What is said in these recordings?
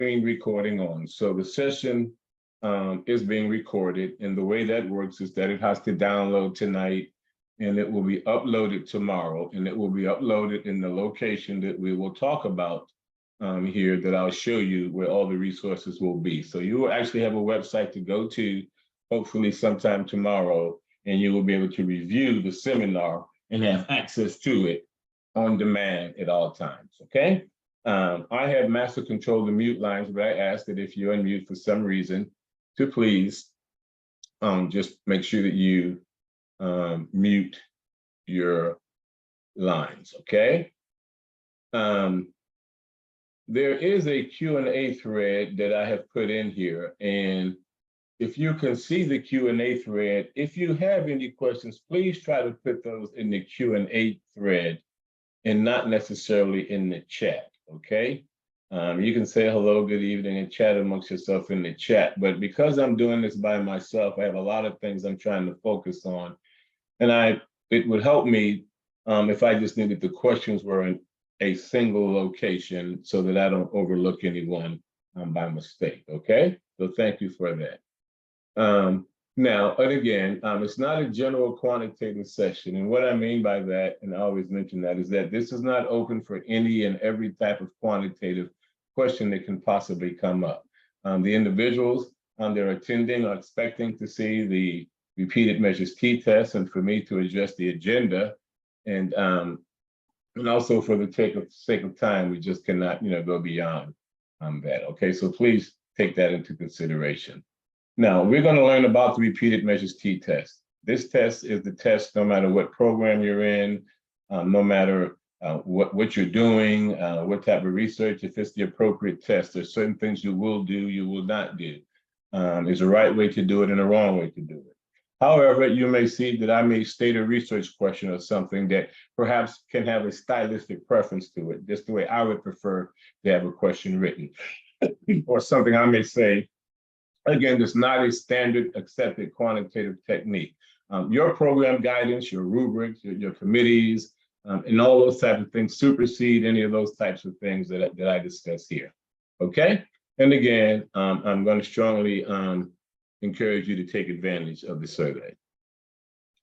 Being recording on. So the session is being recorded, and the way that works is that it has to download tonight, and it will be uploaded tomorrow, and it will be uploaded in the location that we will talk about here that I'll show you where all the resources will be. So you will actually have a website to go to, hopefully sometime tomorrow, and you will be able to review the seminar and have access to it on demand at all times, okay? I have master control the mute lines, but I ask that if you're on mute for some reason, to please just make sure that you mute your lines, okay? There is a Q&A thread that I have put in here, and if you can see the Q&A thread, if you have any questions, please try to put those in the Q&A thread and not necessarily in the chat, okay? You can say hello, good evening, and chat amongst yourself in the chat, but because I'm doing this by myself, I have a lot of things I'm trying to focus on, and it would help me if I just knew that the questions were in a single location so that I don't overlook anyone by mistake, okay? So thank you for that. Now, and again, it's not a general quantitative session. And what I mean by that, and I always mention that, is that this is not open for any and every type of quantitative question that can possibly come up. The individuals that are attending are expecting to see the repeated measures t-test and for me to adjust the agenda. And also for the sake of time, we just cannot, go beyond that. Okay, so please take that into consideration. Now, we're going to learn about the repeated measures t-test. This test is the test no matter what program you're in, no matter what you're doing, what type of research, if it's the appropriate test. There's certain things you will do, you will not do. There's a right way to do it and a wrong way to do it. However, you may see that I may state a research question or something that perhaps can have a stylistic preference to it, just the way I would prefer to have a question written. Or something I may say, again, it's not a standard accepted quantitative technique. Your program guidance, your rubrics, your committees, and all those types of things supersede any of those types of things that I discuss here, okay? And again, I'm going to strongly encourage you to take advantage of the survey.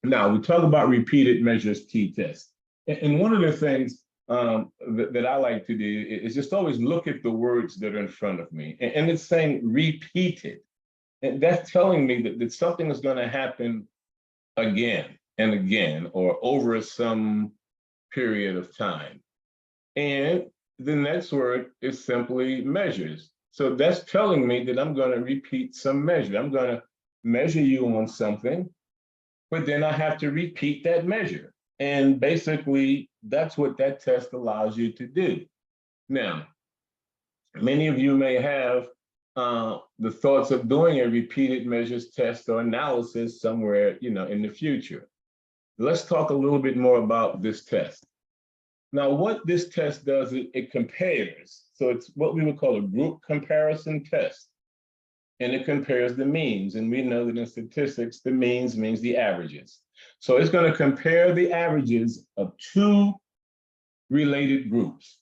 Now, we talk about repeated measures t-test. And one of the things that I like to do is just always look at the words that are in front of me. And it's saying repeated. And that's telling me that something is going to happen again and again or over some period of time. And the next word is simply measures. So that's telling me that I'm going to repeat some measure. I'm going to measure you on something, but then I have to repeat that measure. And basically, that's what that test allows you to do. Now, many of you may have the thoughts of doing a repeated measures test or analysis somewhere, in the future. Let's talk a little bit more about this test. Now, what this test does is it compares. So it's what we would call a group comparison test. And it compares the means. And we know that in statistics, the means means the averages. So it's going to compare the averages of two related groups.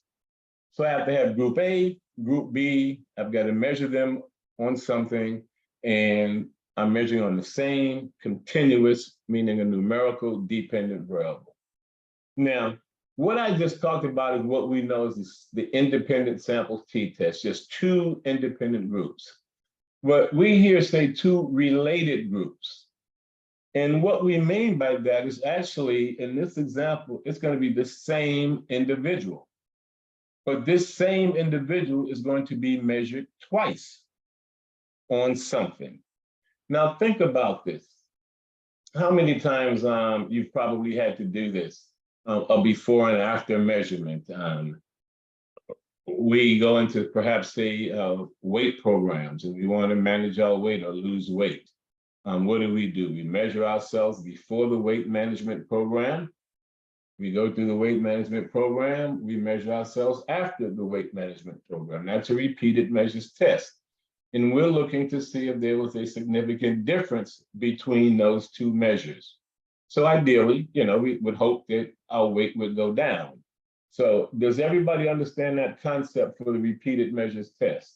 So I have to have group A, group B. I've got to measure them on something. And I'm measuring on the same continuous, meaning a numerical dependent variable. Now, what I just talked about is what we know is the independent samples t-test, just two independent groups. But we here say two related groups. And what we mean by that is actually, in this example, it's going to be the same individual. But this same individual is going to be measured twice on something. Now think about this. How many times you've probably had to do this, a before and after measurement? We go into perhaps say weight programs and we want to manage our weight or lose weight. What do? We measure ourselves before the weight management program. We go through the weight management program. We measure ourselves after the weight management program. That's a repeated measures test. And we're looking to see if there was a significant difference between those two measures. So ideally, we would hope that our weight would go down. So does everybody understand that concept for the repeated measures test?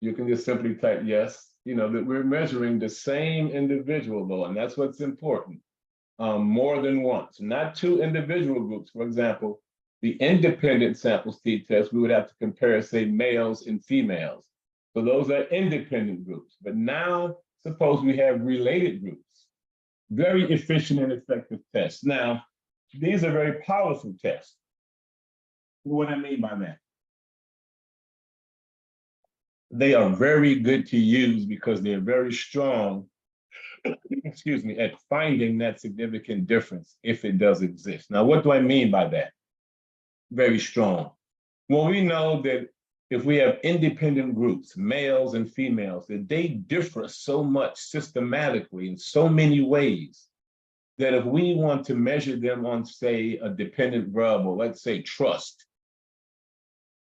You can just simply type yes, that we're measuring the same individual though, and that's what's important. More than once, not two individual groups. For example, the independent samples t-test, we would have to compare, say, males and females. So those are independent groups. But now, suppose we have related groups, very efficient and effective tests. Now, these are very powerful tests. What I mean by that? They are very good to use because they're very strong, excuse me, at finding that significant difference if it does exist. Now, what do I mean by that? Very strong. Well, we know that if we have independent groups, males and females, that they differ so much systematically in so many ways that if we want to measure them on, say, a dependent variable, let's say trust,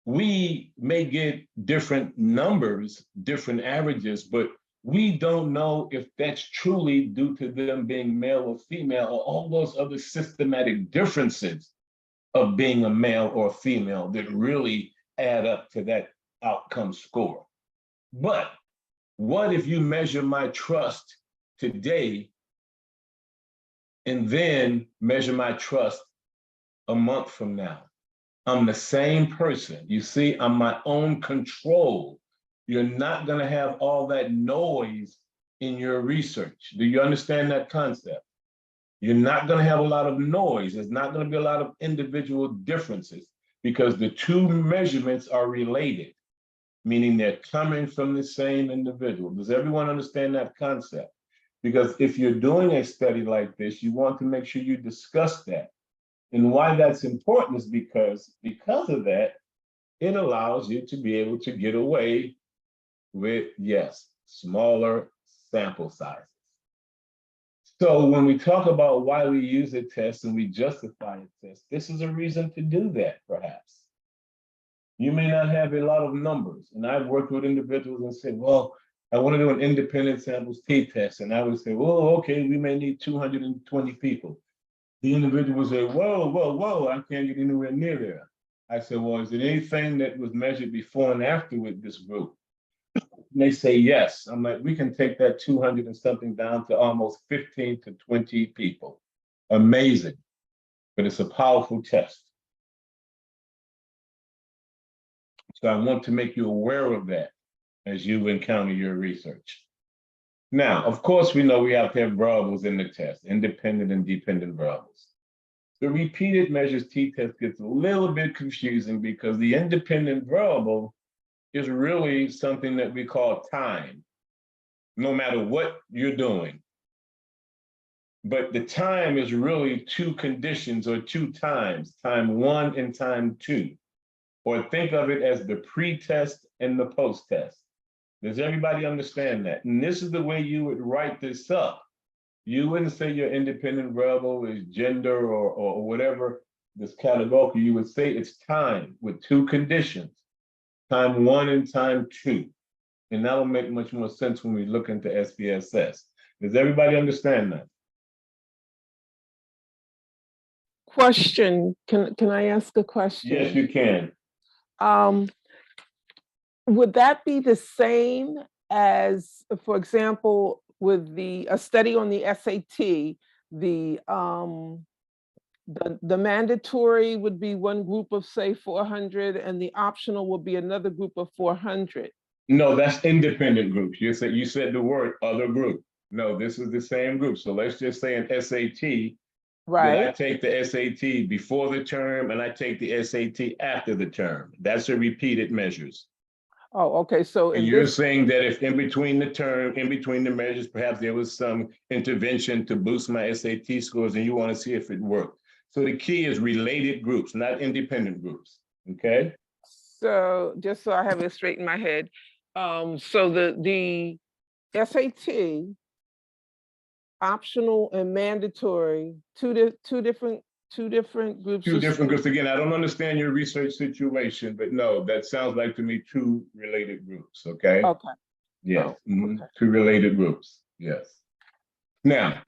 we may get different numbers, different averages, but we don't know if that's truly due to them being male or female or all those other systematic differences of being a male or female that really add up to that outcome score. But what if you measure my trust today and then measure my trust a month from now? I'm the same person. You see, I'm my own control. You're not going to have all that noise in your research. Do you understand that concept? You're not going to have a lot of noise. There's not going to be a lot of individual differences because the two measurements are related, meaning they're coming from the same individual. Does everyone understand that concept? Because if you're doing a study like this, you want to make sure you discuss that. And why that's important is because of that, it allows you to be able to get away with, yes, smaller sample sizes. So when we talk about why we use a test and we justify a test, this is a reason to do that, perhaps. You may not have a lot of numbers. And I've worked with individuals and said, well, I want to do an independent samples t-test. And I would say, well, okay, we may need 220 people. The individual would say, whoa, I can't get anywhere near there. I said, well, is there anything that was measured before and after with this group? And they say yes. I'm like, we can take that 200 and something down to almost 15 to 20 people. Amazing. But it's a powerful test. So I want to make you aware of that as you encounter your research. Now, of course, we know we have to have variables in the test, independent and dependent variables. The repeated measures t-test gets a little bit confusing because the independent variable is really something that we call time, no matter what you're doing. But the time is really two conditions or two times, time one and time two. Or think of it as the pre-test and the post-test. Does everybody understand that? And this is the way you would write this up. You wouldn't say your independent variable is gender or whatever this categorical. You would say it's time with two conditions, time one and time two. And that'll make much more sense when we look into SPSS. Does everybody understand that? Question, can I ask a question? Yes, you can. Would that be the same as, for example, with a study on the SAT, the mandatory would be one group of, say, 400, and the optional would be another group of 400? No, that's independent groups. You said the word other group. No, this is the same group. So let's just say an SAT, right? That I take the SAT before the term and I take the SAT after the term. That's the repeated measures. Oh, okay. So and you're saying that if in between the measures, perhaps there was some intervention to boost my SAT scores and you want to see if it worked. So the key is related groups, not independent groups. Okay. So just so I have it straight in my head. So the SAT, optional and mandatory, two different groups. Two different groups. Again, I don't understand your research situation, but no, that sounds like to me two related groups. Okay. Okay. Yes. Okay. Two related groups. Yes. Now,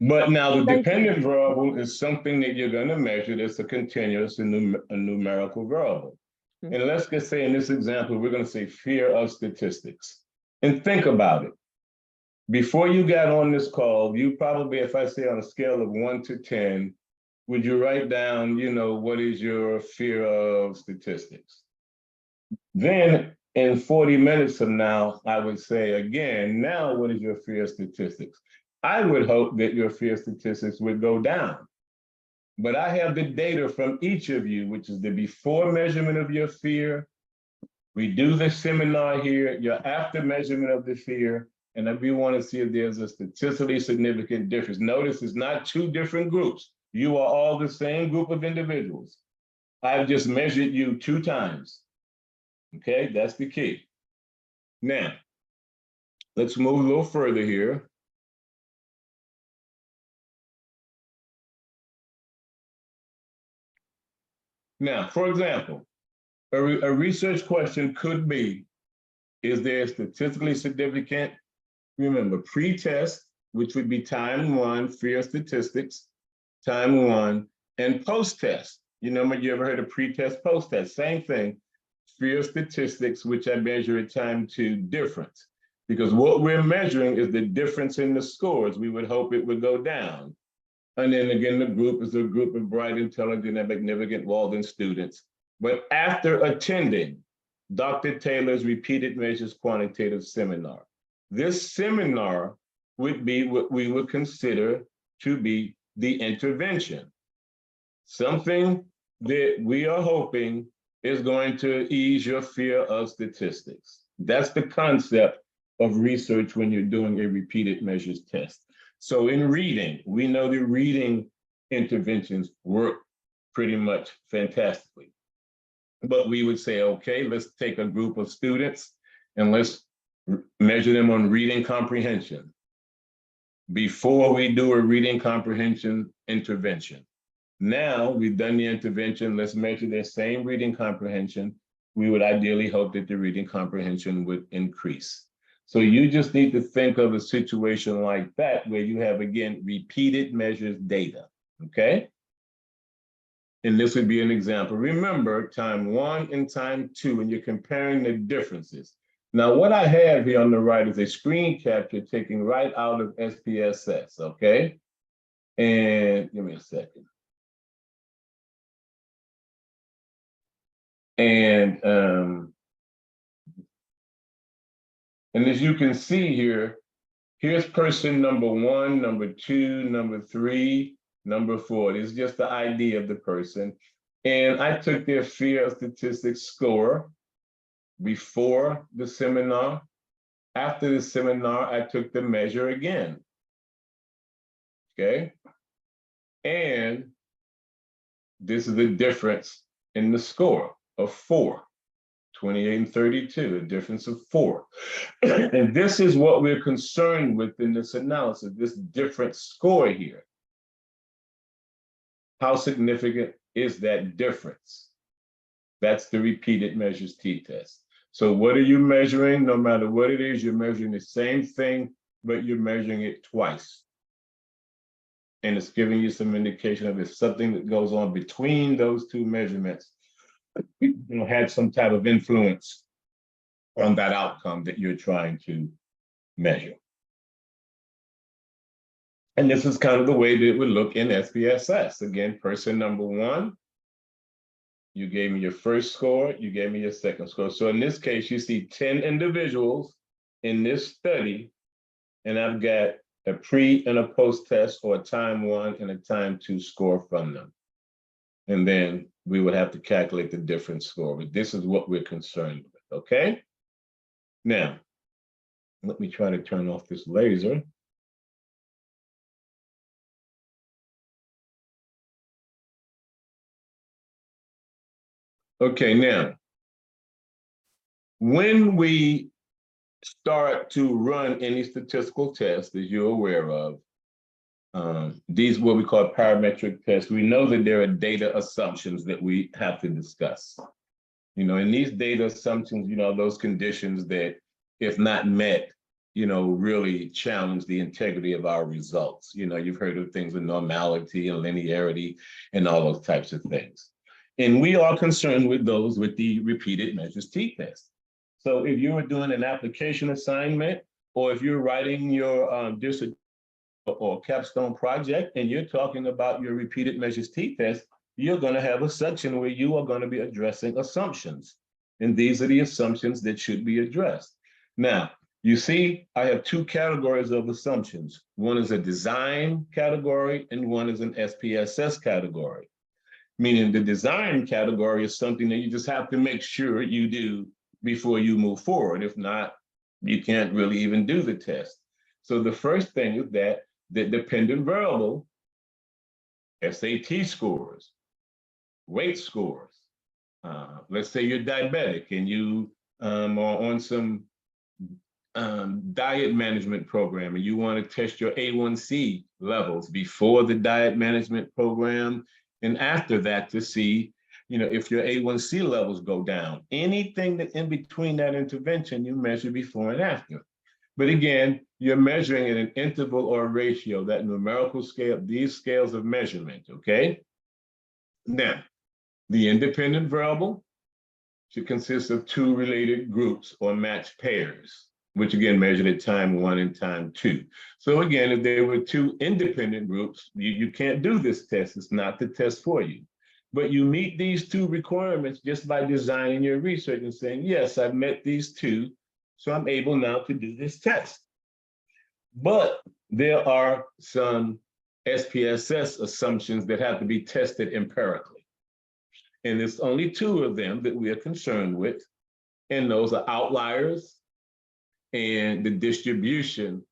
the dependent variable is something that you're going to measure that's a continuous and a numerical variable. And let's just say in this example, we're going to say fear of statistics. And think about it. Before you got on this call, you probably, if I say on a scale of 1 to 10, would you write down, what is your fear of statistics? Then in 40 minutes from now, I would say again, now what is your fear of statistics? I would hope that your fear of statistics would go down. But I have the data from each of you, which is the before measurement of your fear. We do the seminar here, your after measurement of the fear, and if we want to see if there's a statistically significant difference. Notice it's not two different groups. You are all the same group of individuals. I've just measured you 2 times. Okay, that's the key. Now, let's move a little further here. Now, for example, a research question could be, is there statistically significant? Remember, pre-test, which would be time 1, fear statistics, time 1, and post-test. You ever heard of pre-test, post-test? Same thing, fear statistics, which I measure at time 2 difference. Because what we're measuring is the difference in the scores. We would hope it would go down. And then again, the group is a group of bright, intelligent, and magnificent Walden students. But after attending Dr. Taylor's repeated measures quantitative seminar, this seminar would be what we would consider to be the intervention. Something that we are hoping is going to ease your fear of statistics. That's the concept of research when you're doing a repeated measures test. So in reading, we know the reading interventions work pretty much fantastically. But we would say, okay, let's take a group of students and let's measure them on reading comprehension before we do a reading comprehension intervention. Now we've done the intervention, let's measure their same reading comprehension. We would ideally hope that the reading comprehension would increase. So you just need to think of a situation like that where you have, again, repeated measures data, okay? And this would be an example. Remember, time 1 and time 2, and you're comparing the differences. Now, what I have here on the right is a screen capture taken right out of SPSS, okay? And give me a second. And as you can see here, here's person number 1, number 2, number 3, number 4. This is just the ID of the person. And I took their fear of statistics score before the seminar. After the seminar, I took the measure again. Okay. And this is the difference in the score of 4. 28 and 32, a difference of 4. And this is what we're concerned with in this analysis, this different score here. How significant is that difference? That's the repeated measures t-test. So what are you measuring? No matter what it is, you're measuring the same thing, but you're measuring it twice. And it's giving you some indication of if something that goes on between those 2 measurements had some type of influence on that outcome that you're trying to measure. And this is kind of the way that it would look in SPSS. Again, person number 1, you gave me your first score, you gave me your second score. So in this case, you see 10 individuals in this study, and I've got a pre and a post test, or a time 1 and a time 2 score from them. And then we would have to calculate the different score, but this is what we're concerned with, okay? Now, let me try to turn off this laser. Okay, now, when we start to run any statistical test, as you're aware of, these what we call parametric tests, we know that there are data assumptions that we have to discuss. And these data assumptions, those conditions that, if not met, really challenge the integrity of our results. You've heard of things with normality and linearity and all those types of things. And we are concerned with those with the repeated measures t-test. So if you were doing an application assignment, or if you're writing your dissertation or capstone project and you're talking about your repeated measures t-test, you're going to have a section where you are going to be addressing assumptions. And these are the assumptions that should be addressed. Now, you see, I have two categories of assumptions. One is a design category and one is an SPSS category. Meaning the design category is something that you just have to make sure you do before you move forward. If not, you can't really even do the test. So the first thing is that the dependent variable, SAT scores, weight scores. Let's say you're diabetic and you are on some diet management program and you want to test your A1C levels before the diet management program and after that to see, if your A1C levels go down. Anything that in between that intervention, you measure before and after. But again, you're measuring at an interval or a ratio, that numerical scale, these scales of measurement, okay? Now, the independent variable should consist of two related groups or matched pairs, which again measured at time 1 and time 2. So again, if there were two independent groups, you can't do this test. It's not the test for you. But you meet these two requirements just by designing your research and saying, yes, I've met these two, so I'm able now to do this test. But there are some SPSS assumptions that have to be tested empirically. And there's only two of them that we are concerned with. And those are outliers and the distribution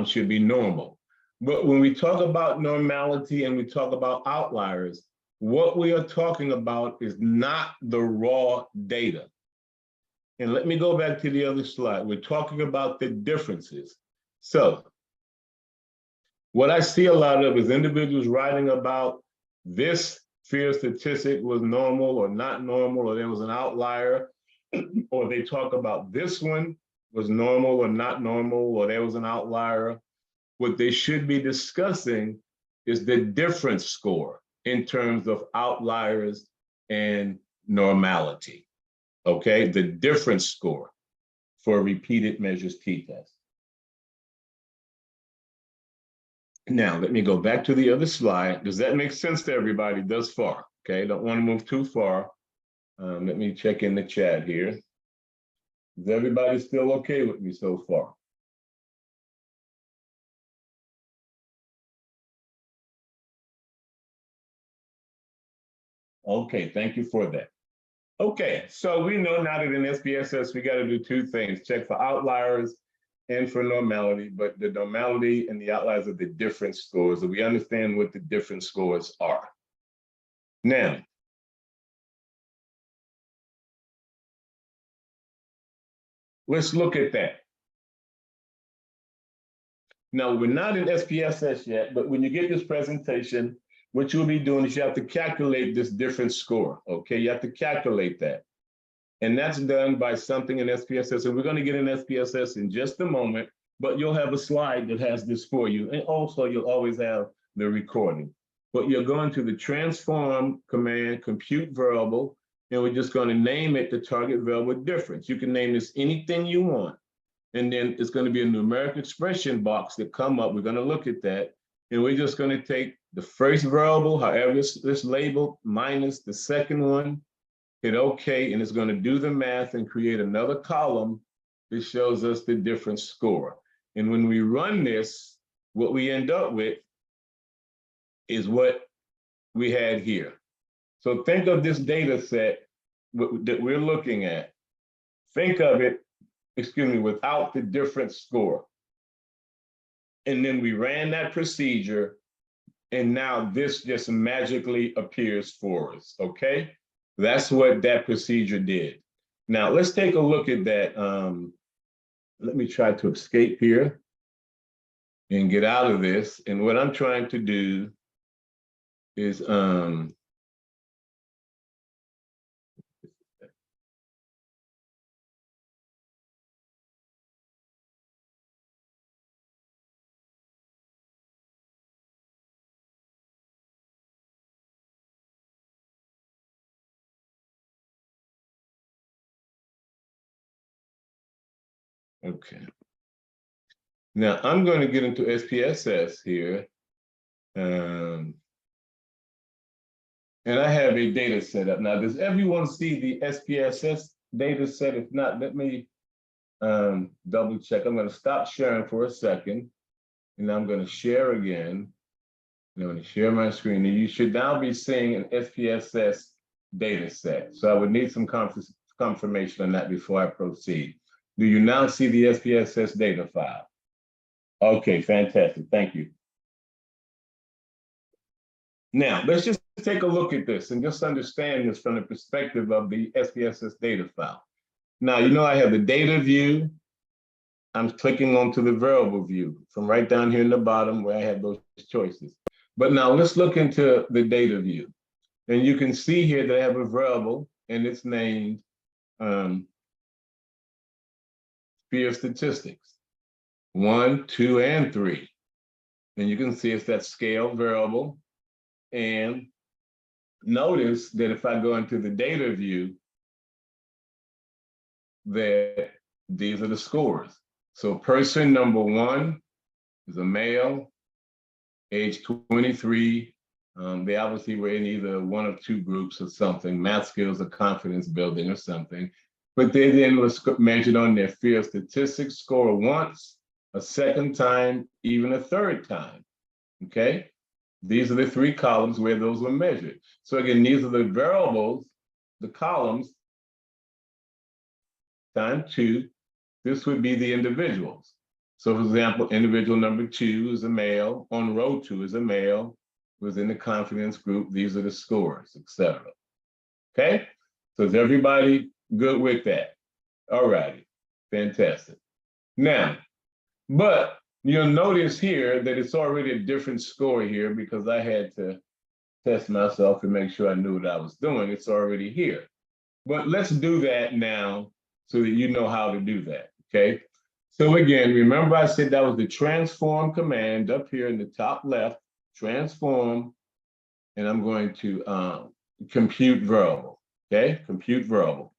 should be normal. But when we talk about normality and we talk about outliers, what we are talking about is not the raw data. And let me go back to the other slide. We're talking about the differences. So what I see a lot of is individuals writing about this fear statistic was normal or not normal, or there was an outlier, or they talk about this one was normal or not normal, or there was an outlier. What they should be discussing is the difference score in terms of outliers and normality, okay? The difference score for repeated measures t-test. Now, let me go back to the other slide. Does that make sense to everybody thus far? Okay, don't want to move too far. Let me check in the chat here. Is everybody still okay with me so far? Okay, thank you for that. Okay, so we know now that in SPSS, we got to do two things, check for outliers and for normality, but the normality and the outliers are the difference scores, so we understand what the difference scores are. Now, let's look at that. Now, we're not in SPSS yet, but when you get this presentation, what you'll be doing is you have to calculate this difference score, okay? You have to calculate that. And that's done by something in SPSS, and we're going to get in SPSS in just a moment, but you'll have a slide that has this for you. And also, you'll always have the recording. But you're going to the transform command, compute variable, and we're just going to name it the target variable difference. You can name this anything you want. And then it's going to be a numeric expression box that come up. We're going to look at that. And we're just going to take the first variable, however it's labeled, minus the second one, hit OK, and it's going to do the math and create another column that shows us the difference score. And when we run this, what we end up with is what we had here. So think of this data set that we're looking at. Think of it, without the difference score. And then we ran that procedure, and now this just magically appears for us, okay? That's what that procedure did. Now, let's take a look at that. Let me try to escape here and get out of this. And what I'm trying to do is, Okay. Now I'm going to get into SPSS here. And I have a data set up. Now, does everyone see the SPSS data set? If not, let me double check. I'm going to stop sharing for a second, and I'm going to share again. I'm going to share my screen, and you should now be seeing an SPSS data set. So I would need some confirmation on that before I proceed. Do you now see the SPSS data file? Okay, fantastic. Thank you. Now, let's just take a look at this and just understand this from the perspective of the SPSS data file. Now, you know I have the data view. I'm clicking onto the variable view from right down here in the bottom where I have those choices. But now let's look into the data view. And you can see here that I have a variable and it's named sphere statistics, 1, 2, and 3. And you can see it's that scale variable. And notice that if I go into the data view, that these are the scores. So person number 1 is a male, age 23. They obviously were in either one of two groups or something, math skills or confidence building or something. But they then was measured on their field statistics score once, a second time, even a third time. Okay? These are the three columns where those were measured. So again, these are the variables, the columns, time 2. This would be the individuals. So for example, individual number 2 is a male, on row 2 is a male, was in the confidence group, these are the scores, etc. Okay, so is everybody good with that? All righty, fantastic. Now, but you'll notice here that it's already a different score here because I had to test myself and make sure I knew what I was doing. It's already here. But let's do that now so that you know how to do that, okay? So again, remember I said that was the transform command up here in the top left, transform, and I'm going to compute variable, okay? Compute variable.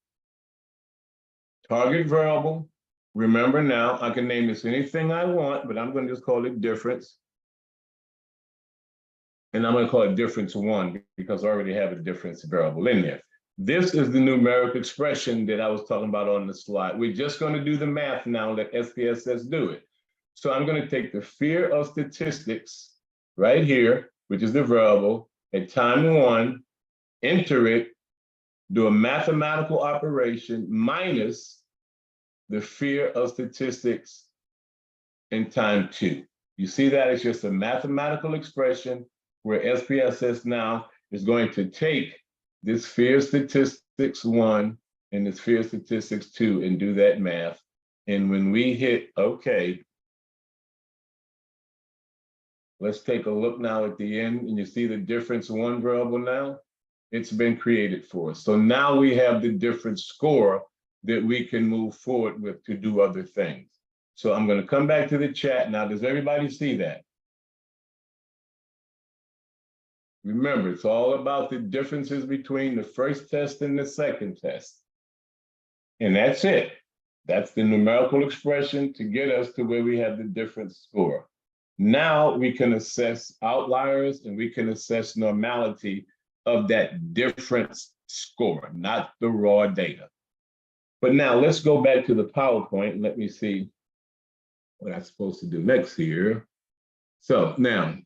Target variable, remember now, I can name this anything I want, but I'm going to just call it difference. And I'm going to call it difference 1 because I already have a difference variable in there. This is the numeric expression that I was talking about on the slide. We're just going to do the math now, let SPSS do it. So I'm going to take the sphere of statistics right here, which is the variable, at time 1, enter it, do a mathematical operation minus the sphere of statistics in time 2. You see that it's just a mathematical expression where SPSS now is going to take this sphere statistics 1 and the sphere statistics 2 and do that math. And when we hit OK, let's take a look now at the end, and you see the difference 1 variable now? It's been created for us. So now we have the difference score that we can move forward with to do other things. So I'm going to come back to the chat now. Does everybody see that? Remember, it's all about the differences between the first test and the second test. And that's it. That's the numerical expression to get us to where we have the difference score. Now we can assess outliers and we can assess normality of that difference score, not the raw data. But now let's go back to the PowerPoint and let me see what I'm supposed to do next here. So now,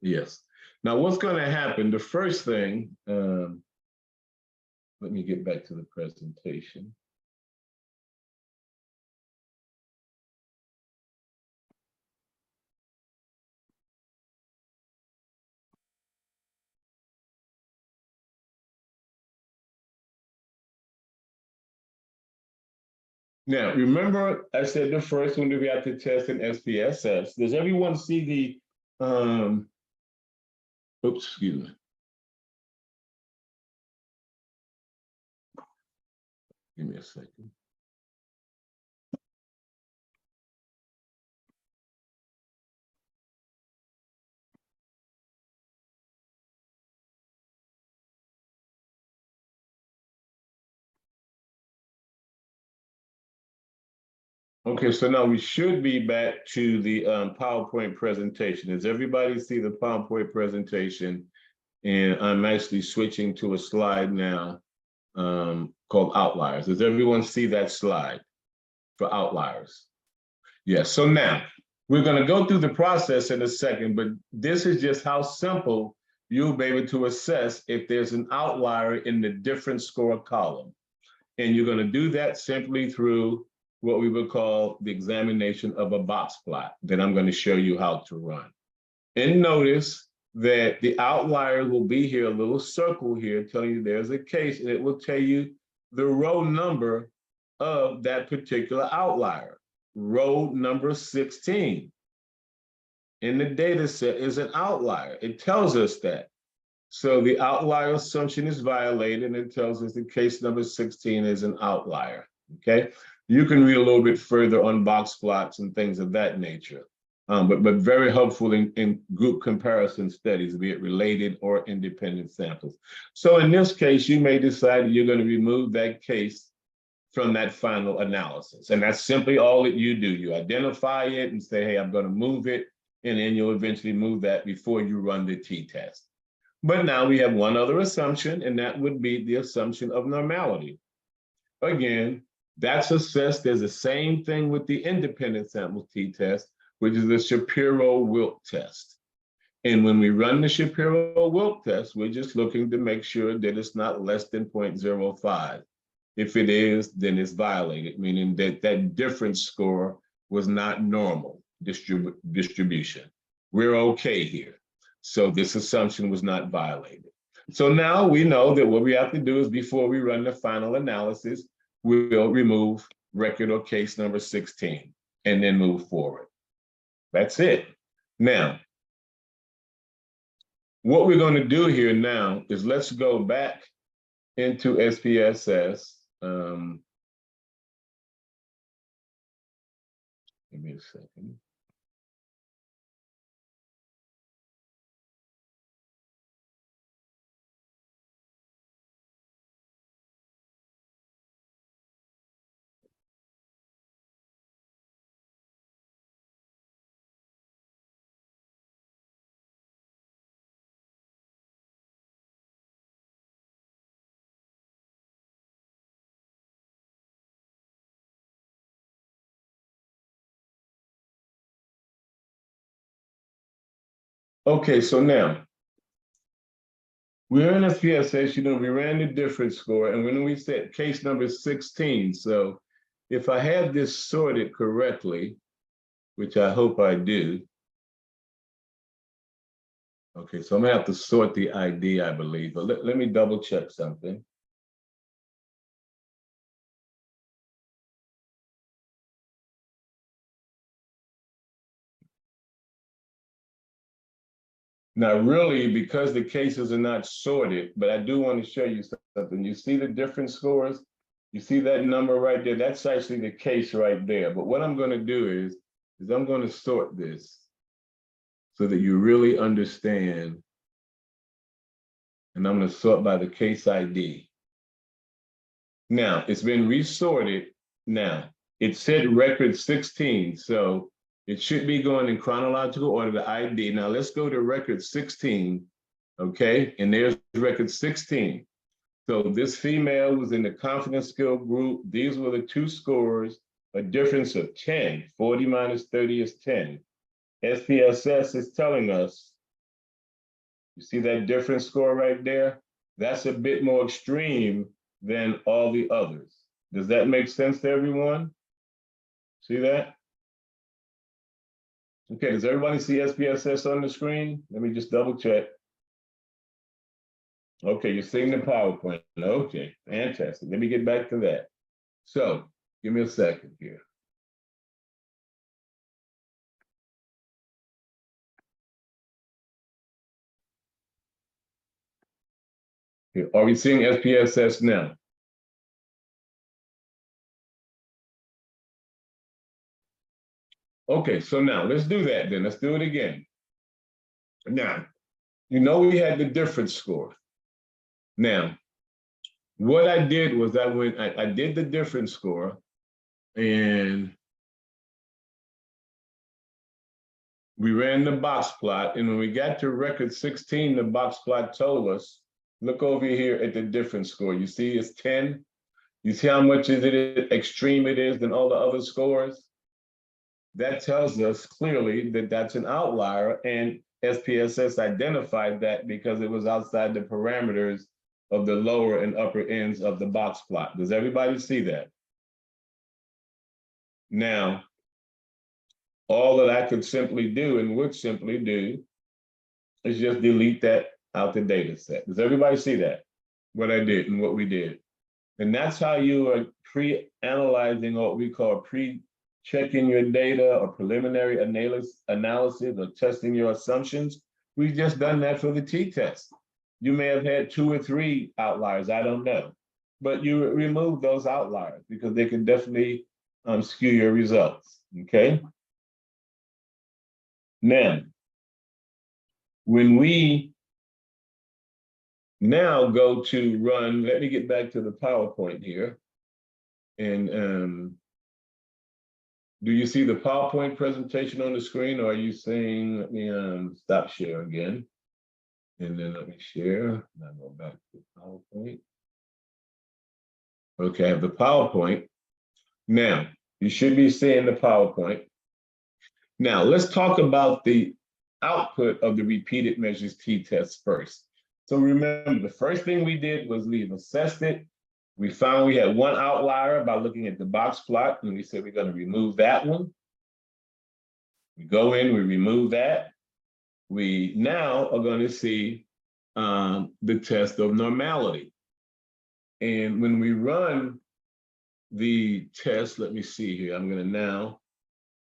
yes. Now what's going to happen, the first thing, let me get back to the presentation. Now, remember I said the first one that we have to test in SPSS. Does everyone see the, oops, excuse me. Give me a second. Okay, so now we should be back to the PowerPoint presentation. Does everybody see the PowerPoint presentation? And I'm actually switching to a slide now called outliers. Does everyone see that slide for outliers? Yes, so now we're going to go through the process in a second, but this is just how simple you'll be able to assess if there's an outlier in the different score column. And you're going to do that simply through what we would call the examination of a box plot that I'm going to show you how to run. And notice that the outlier will be here, a little circle here telling you there's a case, and it will tell you the row number of that particular outlier. Row number 16 in the data set is an outlier. It tells us that. So the outlier assumption is violated, and it tells us that case number 16 is an outlier, okay? You can read a little bit further on box plots and things of that nature, but very helpful in group comparison studies, be it related or independent samples. So in this case, you may decide that you're going to remove that case from that final analysis. And that's simply all that you do. You identify it and say, hey, I'm going to move it, and then you'll eventually move that before you run the t-test. But now we have one other assumption, and that would be the assumption of normality. Again, that's assessed as the same thing with the independent sample t-test, which is the Shapiro-Wilk test. And when we run the Shapiro-Wilk test, we're just looking to make sure that it's not less than 0.05. If it is, then it's violated, meaning that that difference score was not normal distribution. We're okay here. So this assumption was not violated. So now we know that what we have to do is before we run the final analysis, we'll remove record or case number 16 and then move forward. That's it. Now, what we're going to do here now is let's go back into SPSS. Give me a second. Okay, so now we're in SPSS, we ran the difference score, and when we set case number 16, so if I have this sorted correctly, which I hope I do, okay, so I'm gonna have to sort the ID, I believe, but let me double check something. Now, really, because the cases are not sorted, but I do want to show you something. You see the different scores? You see that number right there? That's actually the case right there. But what I'm going to do is I'm going to sort this so that you really understand. And I'm going to sort by the case ID. Now, it's been resorted. Now, it said record 16. So it should be going in chronological order, the ID. Now let's go to record 16, okay? And there's record 16. So this female was in the confidence skill group. These were the two scores, a difference of 10. 40 minus 30 is 10. SPSS is telling us, you see that difference score right there? That's a bit more extreme than all the others. Does that make sense to everyone? See that? Okay, does everybody see SPSS on the screen? Let me just double check. Okay, you're seeing the PowerPoint. Okay, fantastic. Let me get back to that. So give me a second here. Here, are we seeing SPSS now? Okay, so now let's do that then. Let's do it again. Now, you know we had the difference score. Now, what I did was I did the difference score, and we ran the box plot, and when we got to record 16, the box plot told us, look over here at the difference score. You see it's 10. You see how much is it extreme it is than all the other scores? That tells us clearly that that's an outlier, and SPSS identified that because it was outside the parameters of the lower and upper ends of the box plot. Does everybody see that? Now, all that I could simply do and would simply do is just delete that out the data set. Does everybody see that? What I did and what we did. And that's how you are pre-analyzing what we call pre-checking your data or preliminary analysis or testing your assumptions. We've just done that for the t-test. You may have had 2 or 3 outliers, I don't know. But you remove those outliers because they can definitely skew your results, okay? Now, when we now go to run, let me get back to the PowerPoint here. And do you see the PowerPoint presentation on the screen, or are you saying, let me stop share again. And then let me share, now go back to PowerPoint. Okay, I have the PowerPoint. Now, you should be seeing the PowerPoint. Now, let's talk about the output of the repeated measures t-test first. So remember, the first thing we did was we've assessed it. We found we had 1 outlier by looking at the box plot, and we said we're going to remove that one. We go in, we remove that. We now are going to see the test of normality. And when we run the test, let me see here, I'm going to now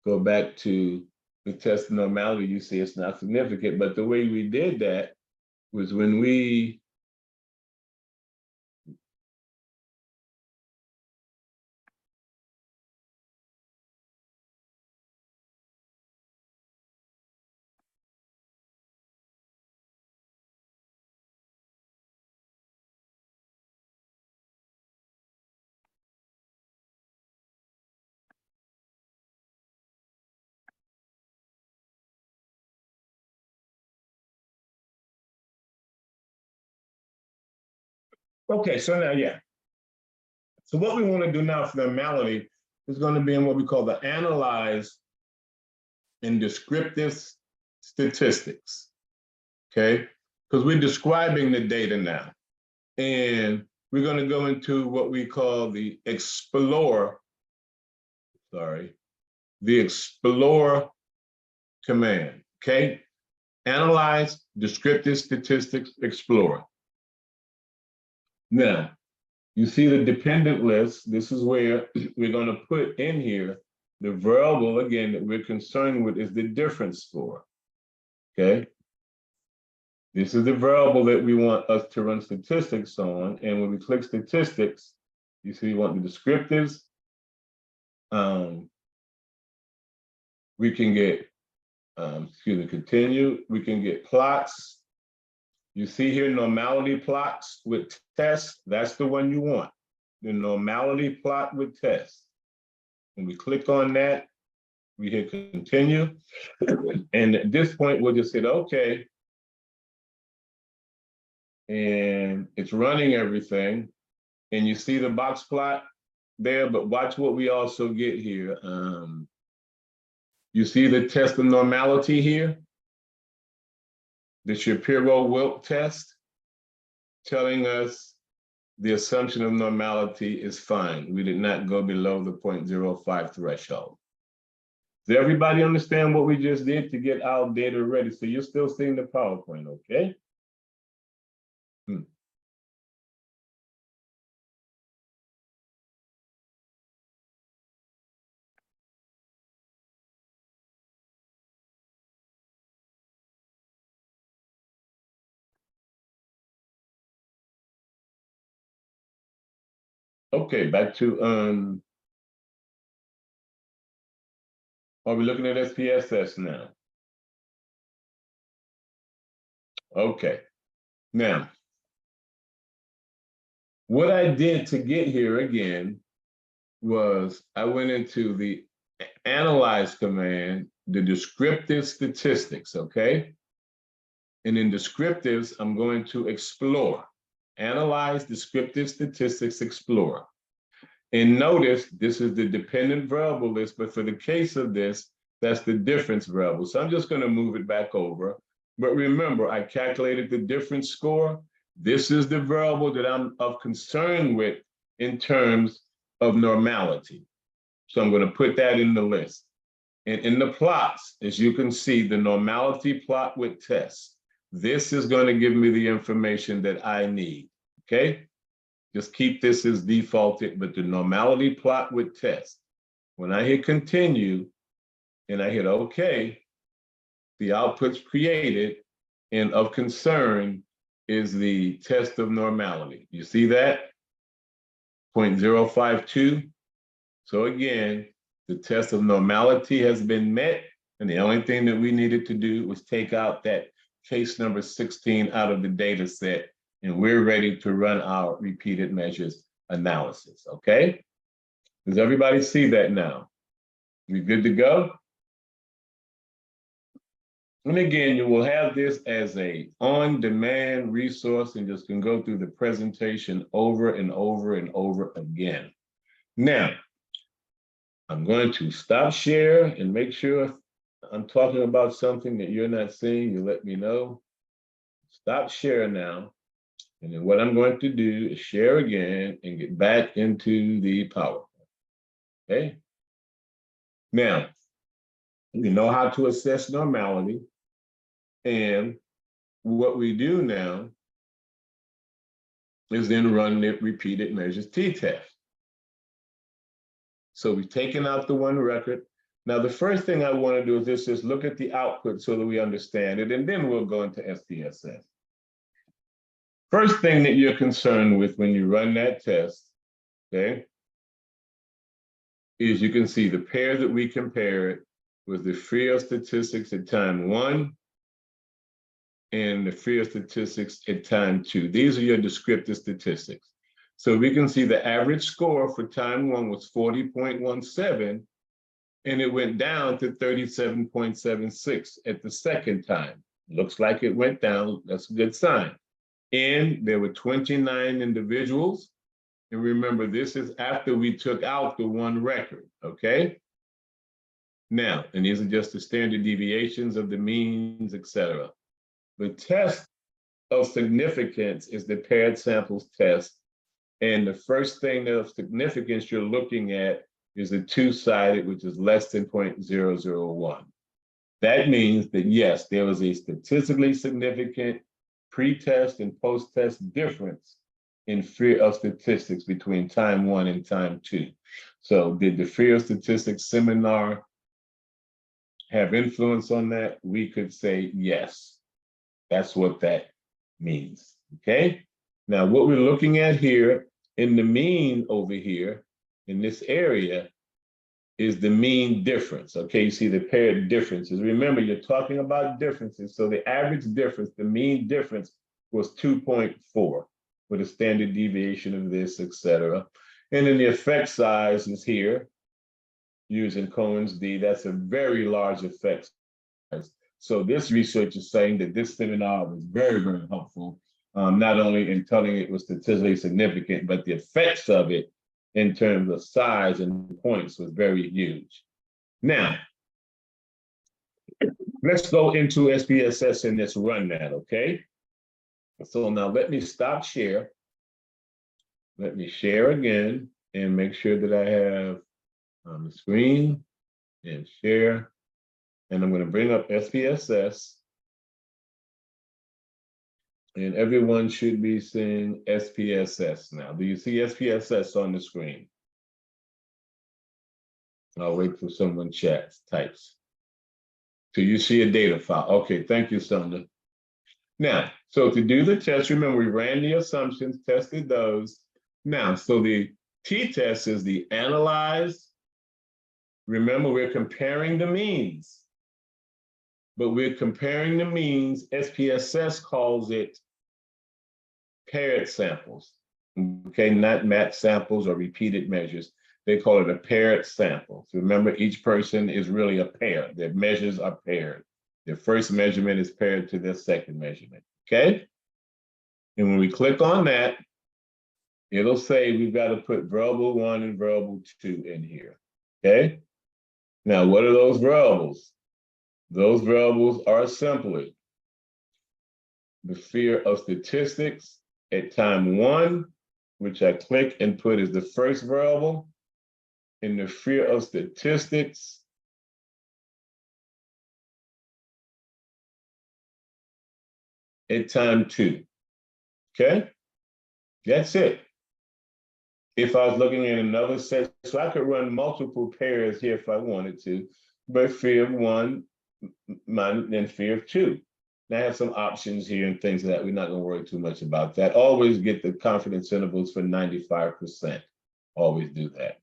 go back to the test of normality. You see it's not significant, but the way we did that was when we okay, so now, yeah. So what we want to do now for normality is going to be in what we call the analyze and descriptive statistics, okay? Because we're describing the data now. And we're going to go into what we call the explore command, okay? Analyze, descriptive statistics, explore. Now, you see the dependent list. This is where we're going to put in here the variable, again, that we're concerned with is the difference score, okay? This is the variable that we want us to run statistics on. And when we click statistics, you see we want the descriptives. We can get, continue. We can get plots. You see here normality plots with tests. That's the one you want. The normality plot with tests. When we click on that, we hit continue. And at this point, we'll just hit OK. And it's running everything. And you see the box plot there, but watch what we also get here. You see the test of normality here? The Shapiro-Wilk test telling us the assumption of normality is fine. We did not go below the 0.05 threshold. Does everybody understand what we just did to get our data ready? So you're still seeing the PowerPoint, okay? Okay, back to, are we looking at SPSS now? Okay, now, what I did to get here again was I went into the analyze command the descriptive statistics, okay? And in descriptives, I'm going to explore, analyze descriptive statistics, explore. And notice this is the dependent variable list, but for the case of this, that's the difference variable. So I'm just going to move it back over. But remember, I calculated the difference score. This is the variable that I'm of concern with in terms of normality. So I'm going to put that in the list. And in the plots, as you can see, the normality plot with tests. This is going to give me the information that I need, okay? Just keep this as defaulted, but the normality plot with test. When I hit continue and I hit OK, the output's created, and of concern is the test of normality. You see that? 0.052. So again, the test of normality has been met, and the only thing that we needed to do was take out that case number 16 out of the data set, and we're ready to run our repeated measures analysis, okay? Does everybody see that now? We good to go? And again, you will have this as a on-demand resource and just can go through the presentation over and over and over again. Now, I'm going to stop share and make sure I'm talking about something that you're not seeing. You let me know. Stop share now. And then what I'm going to do is share again and get back into the PowerPoint. Okay. Now, you know how to assess normality. And what we do now is then run the repeated measures t-test. So we've taken out the one record. Now, the first thing I want to do is just look at the output so that we understand it, and then we'll go into SPSS. First thing that you're concerned with when you run that test, okay, is you can see the pair that we compared was the free statistics at time 1 and the free statistics at time 2. These are your descriptive statistics. So we can see the average score for time 1 was 40.17, and it went down to 37.76 at the second time. Looks like it went down. That's a good sign. And there were 29 individuals. And remember, this is after we took out the one record, okay? Now, and these are just the standard deviations of the means, et cetera. The test of significance is the paired samples test. And the first thing of significance you're looking at is a two-sided, which is less than 0.001. That means that, yes, there was a statistically significant pre-test and post-test difference in fear of statistics between time 1 and time 2. So did the fear of statistics seminar have influence on that? We could say yes. That's what that means, okay? Now, what we're looking at here in the mean over here in this area is the mean difference, okay? You see the paired differences. Remember, you're talking about differences. So the average difference, the mean difference was 2.4 with a standard deviation of this, et cetera. And then the effect size is here using Cohen's D. That's a very large effect size. So this research is saying that this seminar was very, very helpful, not only in telling it was statistically significant, but the effects of it in terms of size and points was very huge. Now, let's go into SPSS and let's run that, okay? So now let me stop share. Let me share again and make sure that I have on the screen and share. And I'm going to bring up SPSS. And everyone should be seeing SPSS now. Do you see SPSS on the screen? I'll wait for someone types. So you see a data file. Okay, thank you, Sonia. Now, so to do the test, remember we ran the assumptions, tested those. Now, so the t-test is the analyze. Remember, we're comparing the means. But we're comparing the means. SPSS calls it paired samples, okay, not matched samples or repeated measures. They call it a paired sample. So remember, each person is really a pair. Their measures are paired. Their first measurement is paired to their second measurement, okay? And when we click on that, it'll say we've got to put variable 1 and variable 2 in here, okay? Now, what are those variables? Those variables are simply the fear of statistics at time 1, which I click and put as the first variable, and the fear of statistics at time 2, okay? That's it. If I was looking at another set, so I could run multiple pairs here if I wanted to, but fear of 1 and fear of 2. Now I have some options here and things like that. We're not going to worry too much about that. Always get the confidence intervals for 95%. Always do that.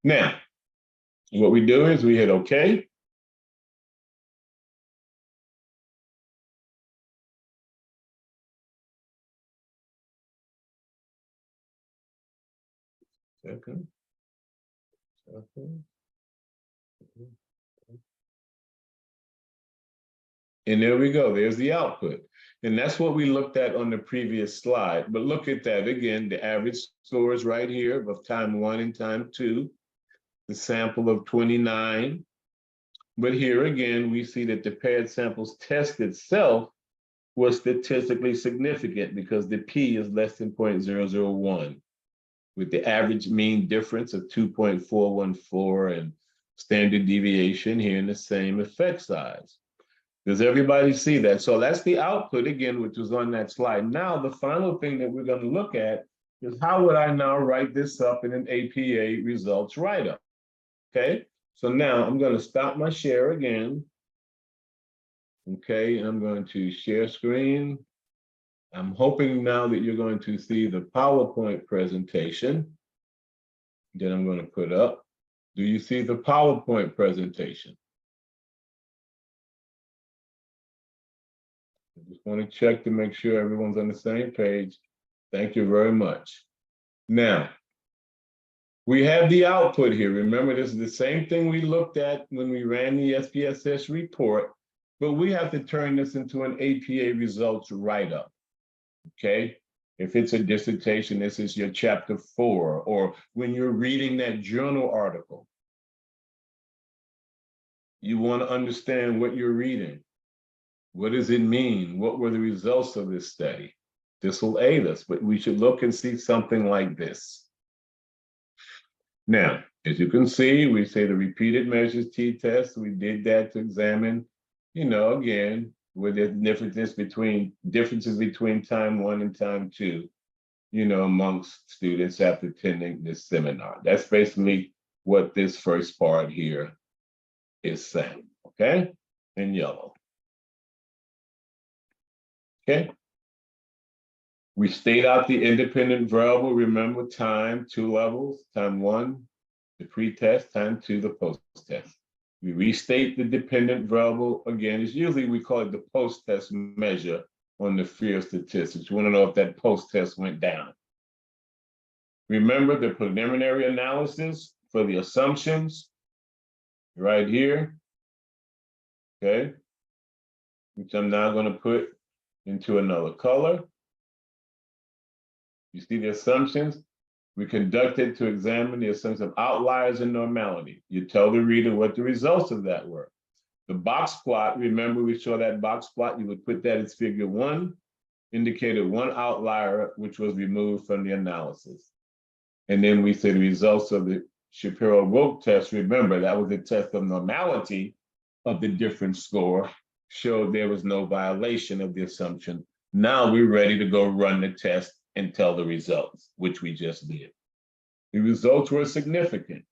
Now, what we do is we hit OK. Second. And there we go. There's the output. And that's what we looked at on the previous slide. But look at that again. The average scores right here of time 1 and time 2, the sample of 29. But here again, we see that the paired samples test itself was statistically significant because the P is less than 0.001, with the average mean difference of 2.414 and standard deviation here in the same effect size. Does everybody see that? So that's the output again, which was on that slide. Now, the final thing that we're going to look at is how would I now write this up in an APA results write-up? Okay, so now I'm going to stop my share again. Okay, and I'm going to share screen. I'm hoping now that you're going to see the PowerPoint presentation that I'm going to put up. Do you see the PowerPoint presentation? I just want to check to make sure everyone's on the same page. Thank you very much. Now, we have the output here. Remember, this is the same thing we looked at when we ran the SPSS report, but we have to turn this into an APA results write-up, okay? If it's a dissertation, this is your chapter 4, or when you're reading that journal article, you want to understand what you're reading. What does it mean? What were the results of this study? This will aid us, but we should look and see something like this. Now, as you can see, we say the repeated measures t-test. We did that to examine, again, where there's differences between time 1 and time 2, amongst students after attending this seminar. That's basically what this first part here is saying, okay? In yellow. Okay. We state out the independent variable, remember time, 2 levels, time 1, the pre-test, time 2, the post-test. We restate the dependent variable again. It's usually, we call it the post-test measure on the fear of statistics. We want to know if that post-test went down. Remember the preliminary analysis for the assumptions right here, okay? Which I'm now going to put into another color. You see the assumptions? We conducted to examine the assumptions of outliers and normality. You tell the reader what the results of that were. The box plot, remember we saw that box plot, you would put that as figure 1, indicated 1 outlier, which was removed from the analysis. And then we say the results of the Shapiro-Wilk test, remember that was a test of normality of the different score, showed there was no violation of the assumption. Now we're ready to go run the test and tell the results, which we just did. The results were significant,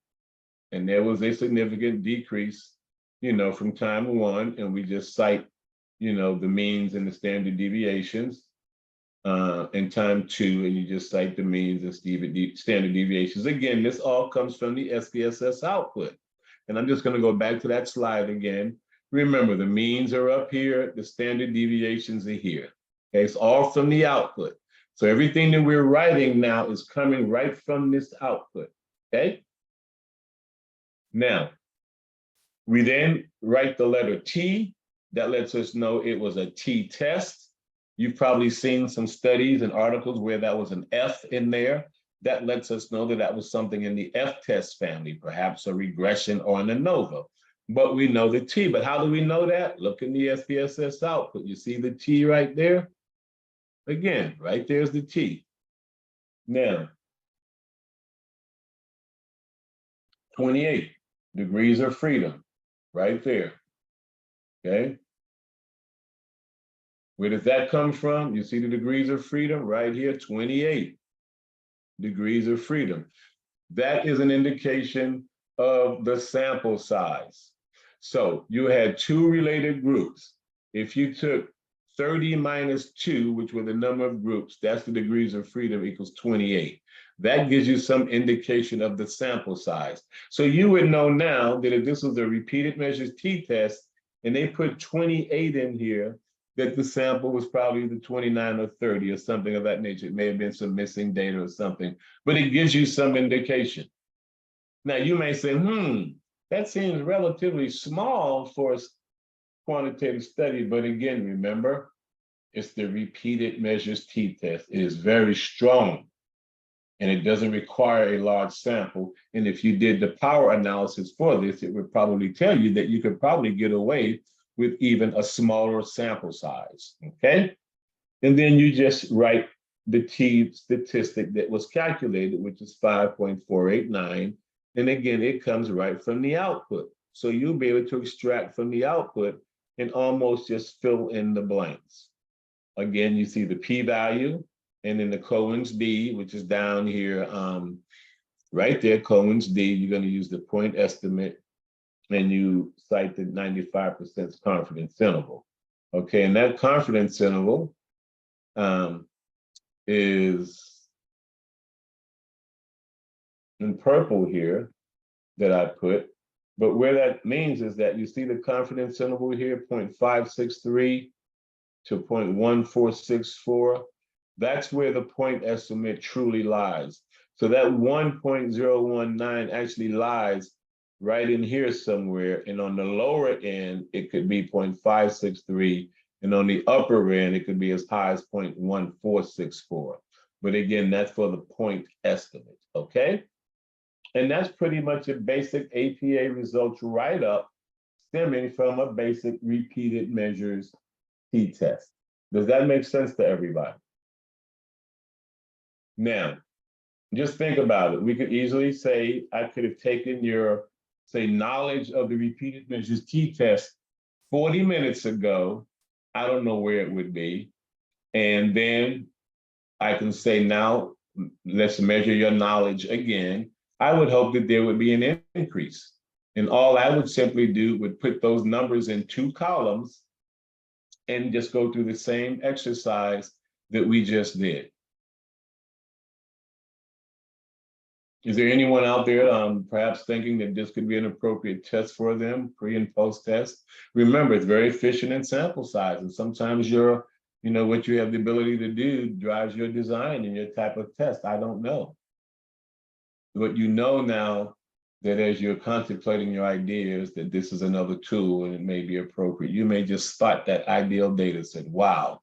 and there was a significant decrease, from time 1, and we just cite, the means and the standard deviations, and time 2, and you just cite the means and standard deviations. Again, this all comes from the SPSS output. And I'm just going to go back to that slide again. Remember, the means are up here, the standard deviations are here. Okay, it's all from the output. So everything that we're writing now is coming right from this output, okay? Now, we then write the letter T. That lets us know it was a t-test. You've probably seen some studies and articles where that was an F in there. That lets us know that that was something in the F-test family, perhaps a regression or an ANOVA. But we know the T. But how do we know that? Look in the SPSS output. You see the T right there? Again, right there's the T. Now, 28 degrees of freedom, right there. Okay. Where does that come from? You see the degrees of freedom right here, 28 degrees of freedom. That is an indication of the sample size. So you had two related groups. If you took 30 minus 2, which were the number of groups, that's the degrees of freedom equals 28. That gives you some indication of the sample size. So you would know now that if this was a repeated measures t-test and they put 28 in here, that the sample was probably the 29 or 30 or something of that nature. It may have been some missing data or something, but it gives you some indication. Now you may say, that seems relatively small for a quantitative study, but again, remember, it's the repeated measures t-test. It is very strong and it doesn't require a large sample. And if you did the power analysis for this, it would probably tell you that you could probably get away with even a smaller sample size, okay? And then you just write the T statistic that was calculated, which is 5.489. And again, it comes right from the output. So you'll be able to extract from the output and almost just fill in the blanks. Again, you see the p-value and then the Cohen's d, which is down here, right there, Cohen's d, you're going to use the point estimate and you cite the 95% confidence interval. Okay, and that confidence interval is in purple here that I put, but where that means is that you see the confidence interval here, 0.563 to 0.1464. That's where the point estimate truly lies. So that 1.019 actually lies right in here somewhere. And on the lower end, it could be 0.563. And on the upper end, it could be as high as 0.1464. But again, that's for the point estimate, okay? And that's pretty much a basic APA results write-up stemming from a basic repeated measures t-test. Does that make sense to everybody? Now, just think about it. We could easily say, I could have taken your, say, knowledge of the repeated measures t-test 40 minutes ago. I don't know where it would be. And then I can say, now, let's measure your knowledge again. I would hope that there would be an increase. And all I would simply do would put those numbers in 2 columns and just go through the same exercise that we just did. Is there anyone out there perhaps thinking that this could be an appropriate test for them, pre and post test? Remember, it's very efficient in sample size, and sometimes what you have the ability to do drives your design and your type of test. I don't know. But you know now that as you're contemplating your ideas, that this is another tool and it may be appropriate. You may just spot that ideal data set. Wow,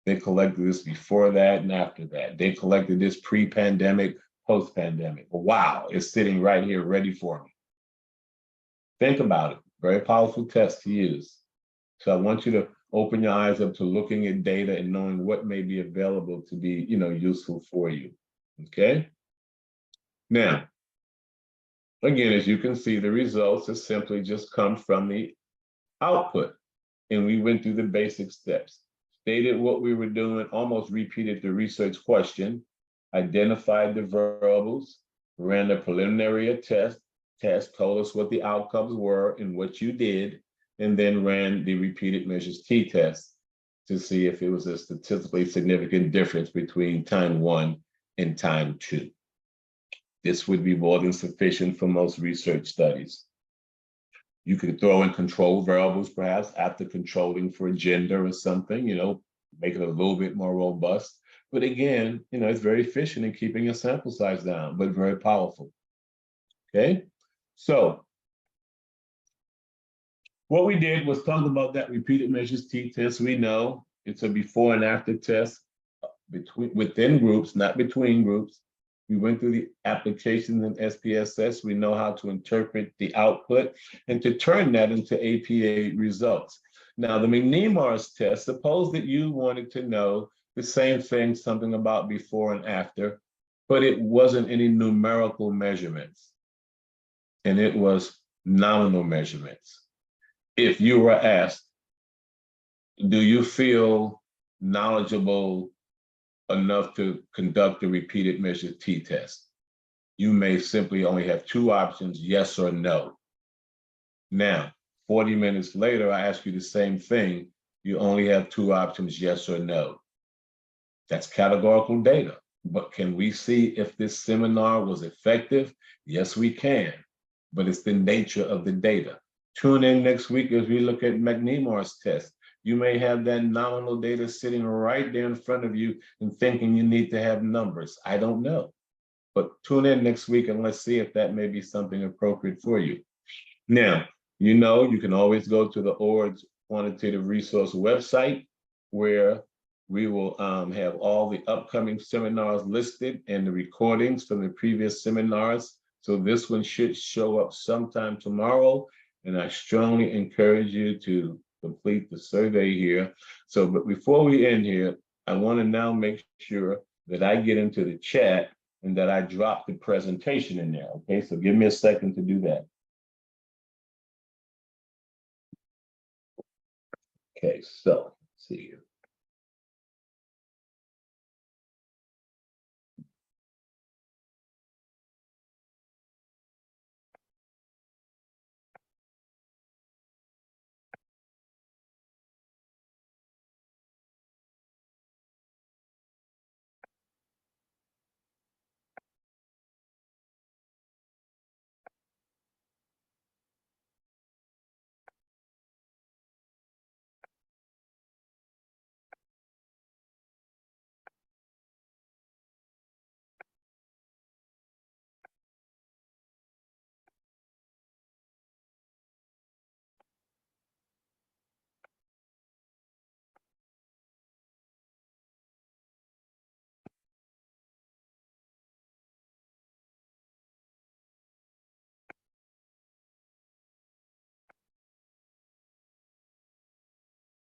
they collected this before that and after that. They collected this pre-pandemic, post-pandemic. Wow, it's sitting right here ready for me. Think about it. Very powerful test to use. So I want you to open your eyes up to looking at data and knowing what may be available to be, useful for you. Okay? Now, again, as you can see, the results have simply just come from the output. And we went through the basic steps, stated what we were doing, almost repeated the research question, identified the variables, ran the preliminary test, told us what the outcomes were and what you did, and then ran the repeated measures t-test to see if it was a statistically significant difference between time 1 and time 2. This would be more than sufficient for most research studies. You could throw in control variables, perhaps, after controlling for gender or something, make it a little bit more robust. But again, it's very efficient in keeping your sample size down, but very powerful. Okay? So what we did was talk about that repeated measures t-test. We know it's a before and after test within groups, not between groups. We went through the applications in SPSS. We know how to interpret the output and to turn that into APA results. Now, the McNemar's test, suppose that you wanted to know the same thing, something about before and after, but it wasn't any numerical measurements, and it was nominal measurements. If you were asked, do you feel knowledgeable enough to conduct a repeated measure t-test? You may simply only have two options, yes or no. Now, 40 minutes later, I ask you the same thing. You only have two options, yes or no. That's categorical data. But can we see if this seminar was effective? Yes, we can. But it's the nature of the data. Tune in next week as we look at McNemar's test. You may have that nominal data sitting right there in front of you and thinking you need to have numbers. I don't know. But tune in next week and let's see if that may be something appropriate for you. Now, you know, you can always go to the ORD's Quantitative Resource website where we will have all the upcoming seminars listed and the recordings from the previous seminars. So this one should show up sometime tomorrow. And I strongly encourage you to complete the survey here. So, but before we end here, I want to now make sure that I get into the chat and that I drop the presentation in there. Okay, so give me a second to do that. Okay, so let's see here.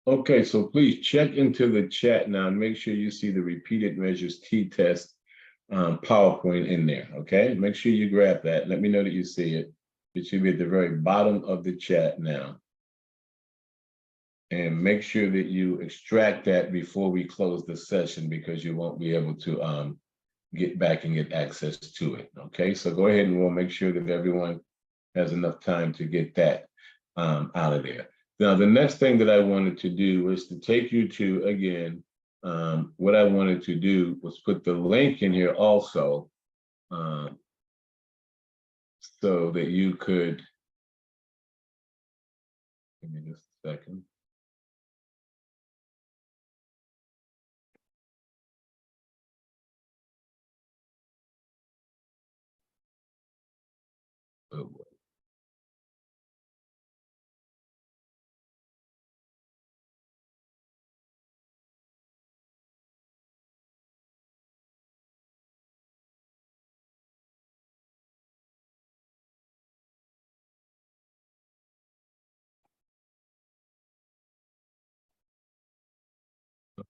Okay, so please check into the chat now and make sure you see the repeated measures t-test PowerPoint in there, okay? Make sure you grab that. Let me know that you see it. It should be at the very bottom of the chat now. And make sure that you extract that before we close the session because you won't be able to get back and get access to it, okay? So go ahead and we'll make sure that everyone has enough time to get that out of there. Now, the next thing that I wanted to do is to take you to, again, what I wanted to do was put the link in here also so that you could, give me just a second. Oh, boy.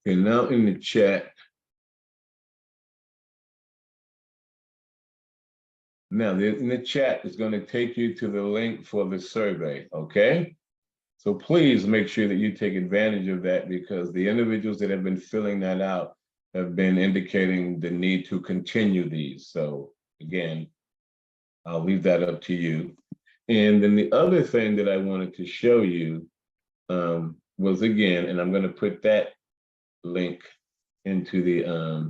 Okay, now in the chat. Now, in the chat is going to take you to the link for the survey, okay? So please make sure that you take advantage of that because the individuals that have been filling that out have been indicating the need to continue these. So again, I'll leave that up to you. And then the other thing that I wanted to show you was again, and I'm going to put that link into the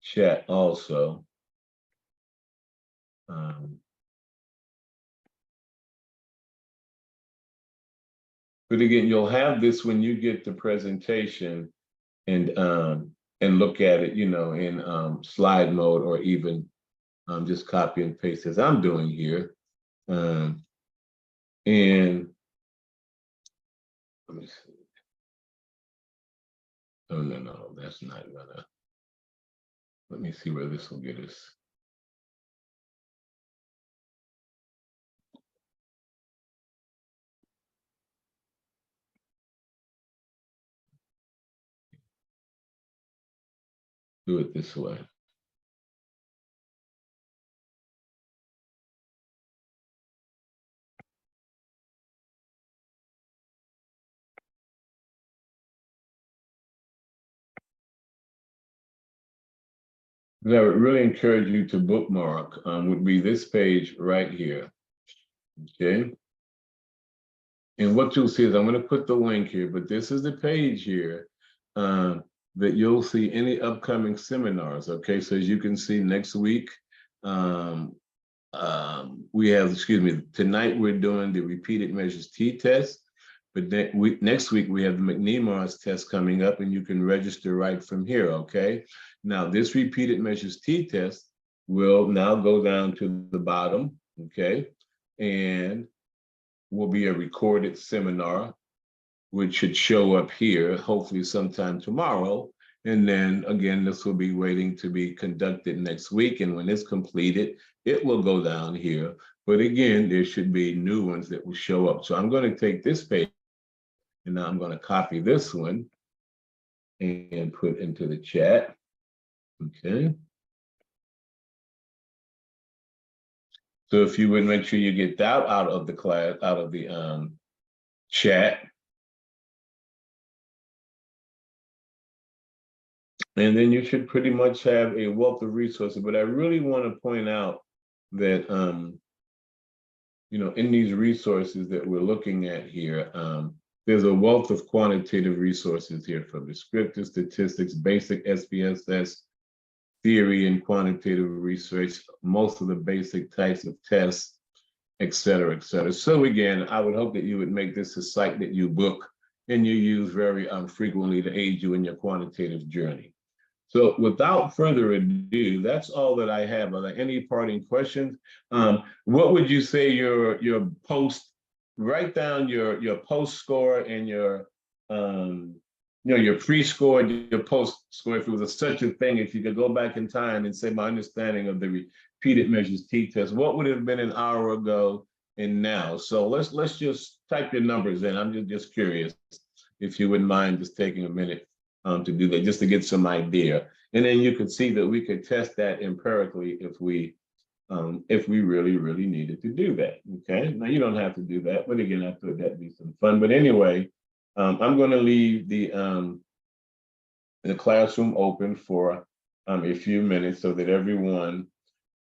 chat also. But again, you'll have this when you get the presentation and look at it, you know, in slide mode or even just copy and paste as I'm doing here. And let me see. Oh, no, that's not gonna. Let me see where this will get us. Do it this way. What I would really encourage you to bookmark would be this page right here. Okay. And what you'll see is I'm going to put the link here, but this is the page here that you'll see any upcoming seminars. Okay. So as you can see next week, we have, excuse me, tonight we're doing the repeated measures t-test, but next week we have the McNemar's test coming up and you can register right from here, okay? Now this repeated measures t-test will now go down to the bottom, okay? And will be a recorded seminar, which should show up here, hopefully sometime tomorrow. And then again, this will be waiting to be conducted next week. And when it's completed, it will go down here. But again, there should be new ones that will show up. So I'm going to take this page and now I'm going to copy this one and put into the chat. Okay. So if you would make sure you get that out of the class, out of the chat. And then you should pretty much have a wealth of resources. But I really want to point out that, you know, in these resources that we're looking at here, there's a wealth of quantitative resources here from descriptive statistics, basic SPSS theory and quantitative research, most of the basic types of tests, et cetera, et cetera. So again, I would hope that you would make this a site that you book and you use very frequently to aid you in your quantitative journey. So without further ado, that's all that I have. Are there any parting questions? What would you say your post, write down your post score and your you know, your pre-score and your post score, if it was such a thing, if you could go back in time and say my understanding of the repeated measures t-test, what would it have been an hour ago and now? So let's just type your numbers in. I'm just curious if you wouldn't mind just taking a minute to do that, just to get some idea. And then you could see that we could test that empirically if we really needed to do that. Okay. Now you don't have to do that, but again, I thought that'd be some fun. But anyway, I'm going to leave the classroom open for a few minutes so that everyone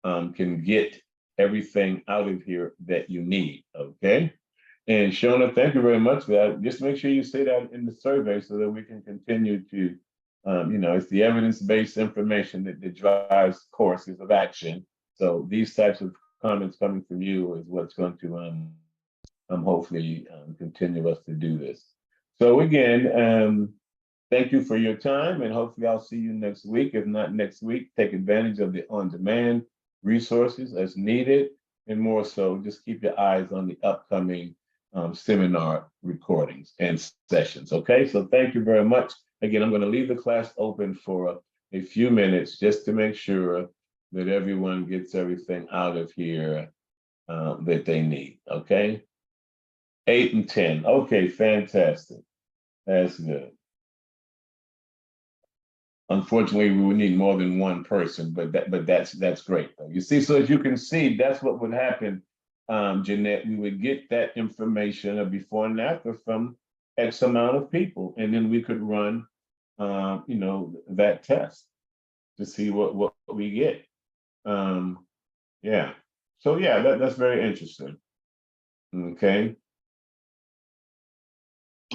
can get everything out of here that you need. Okay. And Shona, thank you very much for that. Just make sure you say that in the survey so that we can continue to, you know, it's the evidence-based information that drives courses of action. So these types of comments coming from you is what's going to hopefully continue us to do this. So again, thank you for your time and hopefully I'll see you next week. If not next week, take advantage of the on-demand resources as needed. And more so, just keep your eyes on the upcoming seminar recordings and sessions. Okay, so thank you very much. Again, I'm going to leave the class open for a few minutes just to make sure that everyone gets everything out of here that they need. Okay, 8 and 10. Okay, fantastic. That's good. Unfortunately, we would need more than one person, but that's great though. You see, so as you can see, that's what would happen, Jeanette. We would get that information of before and after from X amount of people, and then we could run, you know, that test to see what we get. Yeah. So yeah, that's very interesting. Okay.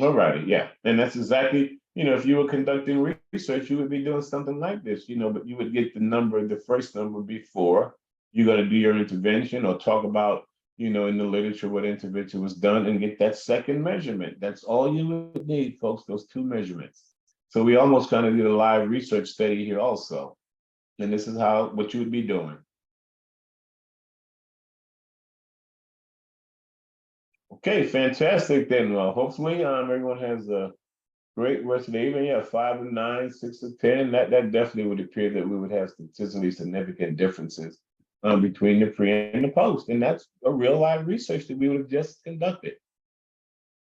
All righty, yeah. And that's exactly, you know, if you were conducting research, you would be doing something like this, you know, but you would get the number, the first number before you're going to do your intervention or talk about, you know, in the literature what intervention was done and get that second measurement. That's all you would need, folks, those two measurements. So we almost kind of did a live research study here also. And this is what you would be doing. Okay, fantastic. Then, hopefully, everyone has a great rest of the evening. Yeah, 5 and 9, 6 and 10. That definitely would appear that we would have statistically significant differences between the pre and the post, and that's a real live research that we would have just conducted.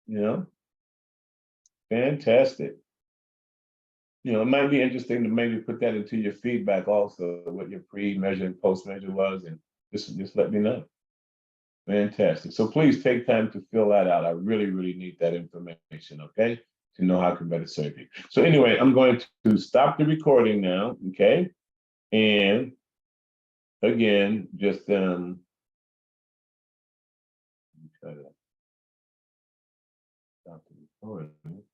You know, fantastic. It might be interesting to maybe put that into your feedback also, what your pre-measure and post-measure was, and just let me know. Fantastic. So please take time to fill that out. I really, really need that information, okay? To know how I can better serve you. So anyway, I'm going to stop the recording now, okay? And again, just try to stop the recording.